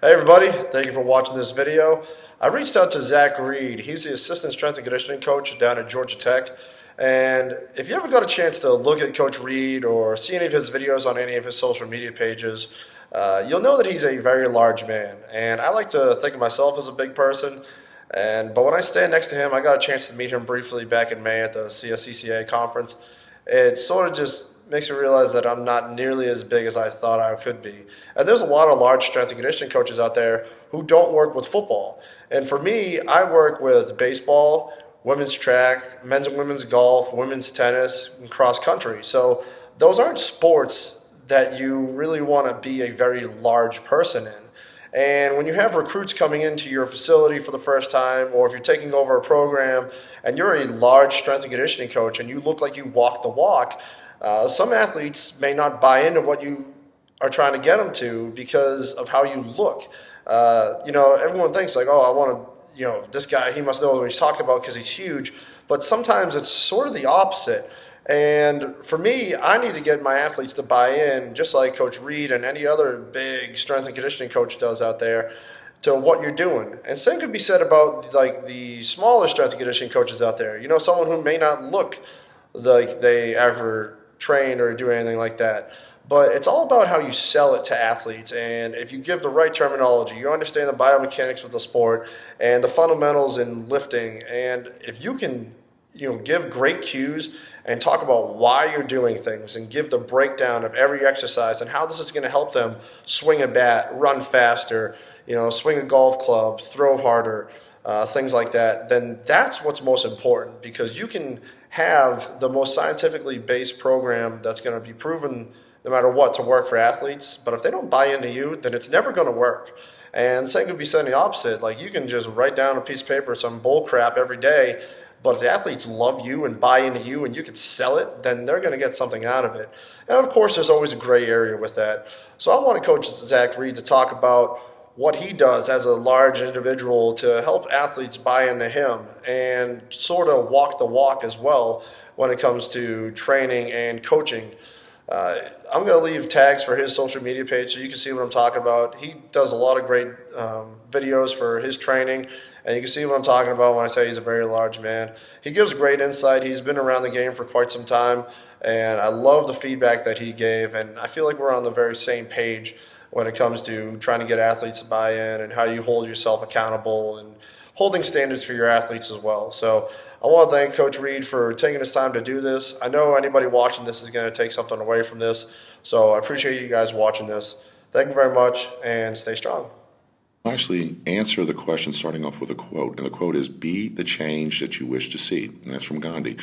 Hey everybody, thank you for watching this video. I reached out to Zach Reed. He's the assistant strength and conditioning coach down at Georgia Tech. And if you ever got a chance to look at Coach Reed or see any of his videos on any of his social media pages, you'll know that he's a very large man. And I like to think of myself as a big person. But when I stand next to him, I got a chance to meet him briefly back in May at the CSCCA conference. It sort of just makes me realize that I'm not nearly as big as I thought I could be. And there's a lot of large strength and conditioning coaches out there who don't work with football. And for me, I work with baseball, women's track, men's and women's golf, women's tennis, and cross country. So those aren't sports that you really want to be a very large person in. And when you have recruits coming into your facility for the first time, or if you're taking over a program and you're a large strength and conditioning coach and you look like you walk the walk, some athletes may not buy into what you are trying to get them to because of how you look. Everyone thinks like, oh, I want to, this guy, he must know what he's talking about because he's huge. But sometimes it's sort of the opposite. And for me, I need to get my athletes to buy in, just like Coach Reed and any other big strength and conditioning coach does out there, to what you're doing. And same could be said about like the smaller strength and conditioning coaches out there. Someone who may not look like they ever train or do anything like that. But it's all about how you sell it to athletes. And if you give the right terminology, you understand the biomechanics of the sport and the fundamentals in lifting. And if you can, give great cues and talk about why you're doing things and give the breakdown of every exercise and how this is going to help them swing a bat, run faster, swing a golf club, throw harder, things like that, then that's what's most important, because you can have the most scientifically based program that's going to be proven no matter what to work for athletes. But if they don't buy into you, then it's never going to work. And same could be said the opposite. Like, you can just write down a piece of paper some bull crap every day, but if the athletes love you and buy into you and you can sell it, then they're going to get something out of it. And of course, there's always a gray area with that. So I want Coach Zach Reed to talk about what he does as a large individual to help athletes buy into him and sort of walk the walk as well when it comes to training and coaching. I'm going to leave tags for his social media page so you can see what I'm talking about. He does a lot of great videos for his training, and you can see what I'm talking about when I say he's a very large man. He gives great insight. He's been around the game for quite some time, and I love the feedback that he gave, and I feel like we're on the very same page when it comes to trying to get athletes to buy in and how you hold yourself accountable and holding standards for your athletes as well. So I want to thank Coach Reed for taking his time to do this. I know anybody watching this is going to take something away from this, so I appreciate you guys watching this. Thank you very much, and stay strong. I'll actually answer the question starting off with a quote, and the quote is, "Be the change that you wish to see," and that's from Gandhi.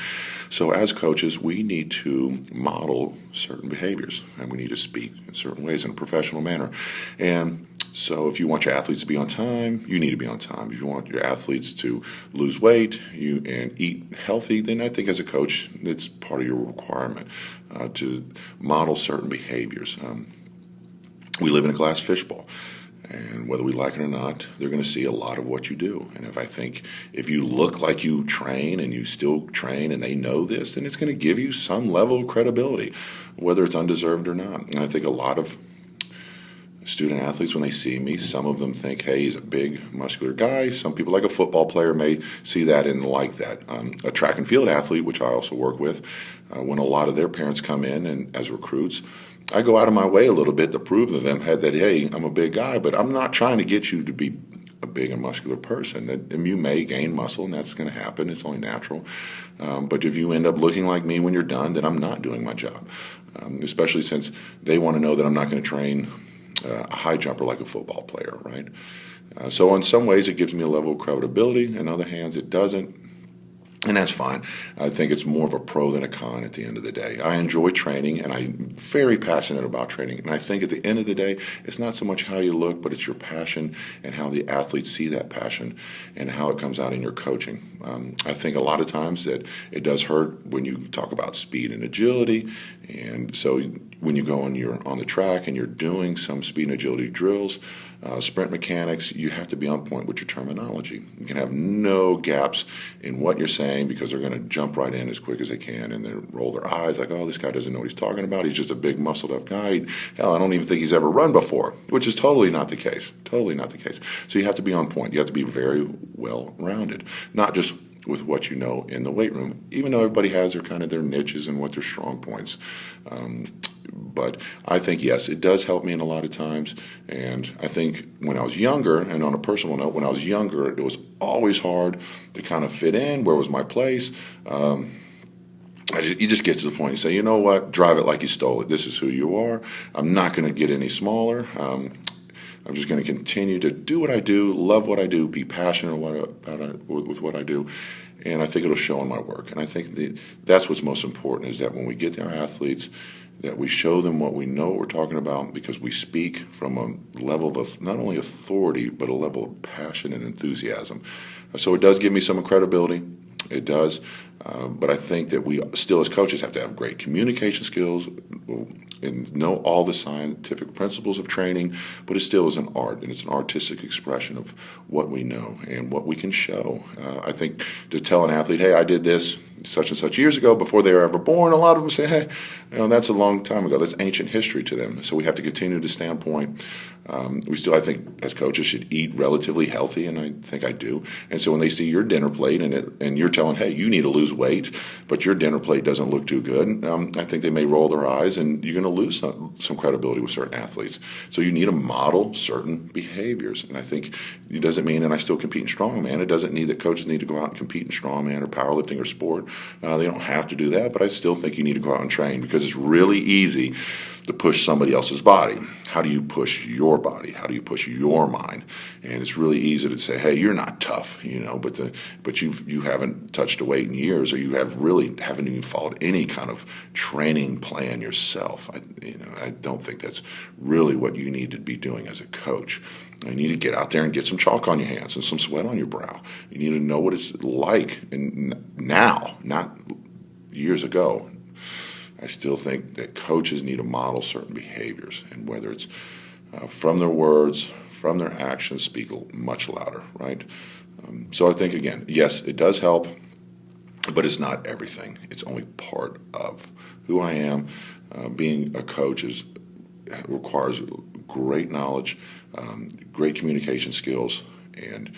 So as coaches, we need to model certain behaviors, and we need to speak in certain ways in a professional manner. And so if you want your athletes to be on time, you need to be on time. If you want your athletes to lose weight and eat healthy, then I think as a coach, it's part of your requirement to model certain behaviors. We live in a glass fishbowl. And whether we like it or not, they're going to see a lot of what you do. And if you look like you train and you still train and they know this, then it's going to give you some level of credibility, whether it's undeserved or not. And I think a lot of student athletes, when they see me, some of them think, hey, he's a big, muscular guy. Some people, like a football player, may see that and like that. A track and field athlete, which I also work with, when a lot of their parents come in and as recruits, I go out of my way a little bit to prove to them that, hey, I'm a big guy, but I'm not trying to get you to be a big and muscular person. And you may gain muscle, and that's going to happen. It's only natural. But if you end up looking like me when you're done, then I'm not doing my job, especially since they want to know that I'm not going to train a high jumper like a football player, right? So in some ways, it gives me a level of credibility. In other hands, it doesn't. And that's fine. I think it's more of a pro than a con at the end of the day. I enjoy training, and I'm very passionate about training. And I think at the end of the day, it's not so much how you look, but it's your passion and how the athletes see that passion and how it comes out in your coaching. I think a lot of times that it does hurt when you talk about speed and agility, and so when you go and you're on the track and you're doing some speed and agility drills, sprint mechanics, you have to be on point with your terminology. You can have no gaps in what you're saying because they're going to jump right in as quick as they can and then roll their eyes like, oh, this guy doesn't know what he's talking about. He's just a big muscled up guy. Hell, I don't even think he's ever run before, which is totally not the case. Totally not the case. So you have to be on point. You have to be very well rounded, not just with what you know in the weight room, even though everybody has their niches and what their strong points. But I think, yes, it does help me in a lot of times. And I think when I was younger, and on a personal note, when I was younger, it was always hard to kind of fit in. Where was my place? You just get to the point and say, you know what, drive it like you stole it. This is who you are. I'm not going to get any smaller. I'm just going to continue to do what I do, love what I do, be passionate with what I do, and I think it'll show in my work. And I think that's what's most important is that when we get our athletes, that we show them what we know what we're talking about because we speak from a level of not only authority but a level of passion and enthusiasm. So it does give me some credibility. It does. But I think that we still, as coaches, have to have great communication skills and know all the scientific principles of training, but it still is an art, and it's an artistic expression of what we know and what we can show. I think to tell an athlete, hey, I did this such and such years ago before they were ever born, a lot of them say, hey, that's a long time ago. That's ancient history to them. So we have to continue to stand point. We still, I think, as coaches, should eat relatively healthy, and I think I do. And so when they see your dinner plate and you're telling, hey, you need to lose weight, but your dinner plate doesn't look too good, I think they may roll their eyes, and you're going to lose some credibility with certain athletes. So you need to model certain behaviors. And I think it doesn't mean, and I still compete in strongman, it doesn't mean that coaches need to go out and compete in strongman or powerlifting or sport. They don't have to do that, but I still think you need to go out and train because it's really easy to push somebody else's body. How do you push your body? How do you push your mind? And it's really easy to say, hey, you're not tough, but you haven't touched a weight in years, or you haven't even followed any kind of training plan yourself. I don't think that's really what you need to be doing as a coach. You need to get out there and get some chalk on your hands and some sweat on your brow. You need to know what it's like now, not years ago. I still think that coaches need to model certain behaviors, and whether it's from their words, from their actions, speak much louder, right? So I think, again, yes, it does help, but it's not everything. It's only part of who I am. Being a coach requires great knowledge, great communication skills, and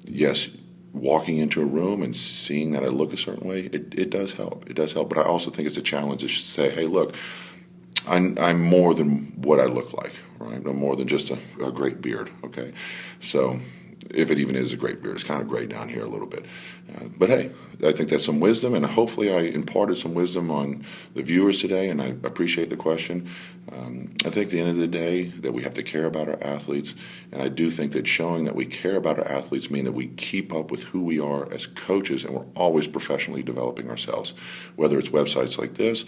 yes, walking into a room and seeing that I look a certain way, it does help. It does help, but I also think it's a challenge to say, hey, look, I'm more than what I look like, right? I'm more than just a great beard, okay? So if it even is a great beard, it's kind of gray down here a little bit. But hey, I think that's some wisdom, and hopefully I imparted some wisdom on the viewers today, and I appreciate the question. I think at the end of the day that we have to care about our athletes, and I do think that showing that we care about our athletes mean that we keep up with who we are as coaches, and we're always professionally developing ourselves, whether it's websites like this,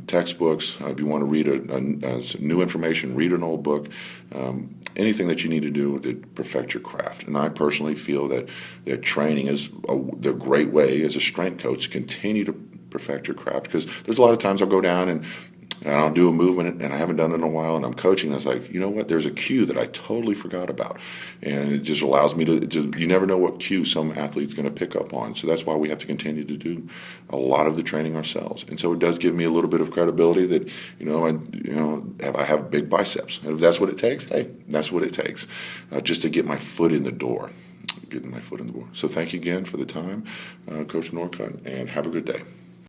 textbooks, if you want to read a new information, read an old book, anything that you need to do to perfect your craft. And I personally feel that training is the great way as a strength coach to continue to perfect your craft, because there's a lot of times I'll go down and I'll do a movement and I haven't done it in a while, and I'm coaching and it's like, you know what, there's a cue that I totally forgot about, and it just allows me to you never know what cue some athlete's going to pick up on. So that's why we have to continue to do a lot of the training ourselves. And so it does give me a little bit of credibility that I have big biceps, and if that's what it takes, hey, that's what it takes, just to get my foot in the door. So thank you again for the time, Coach Norcott, and have a good day.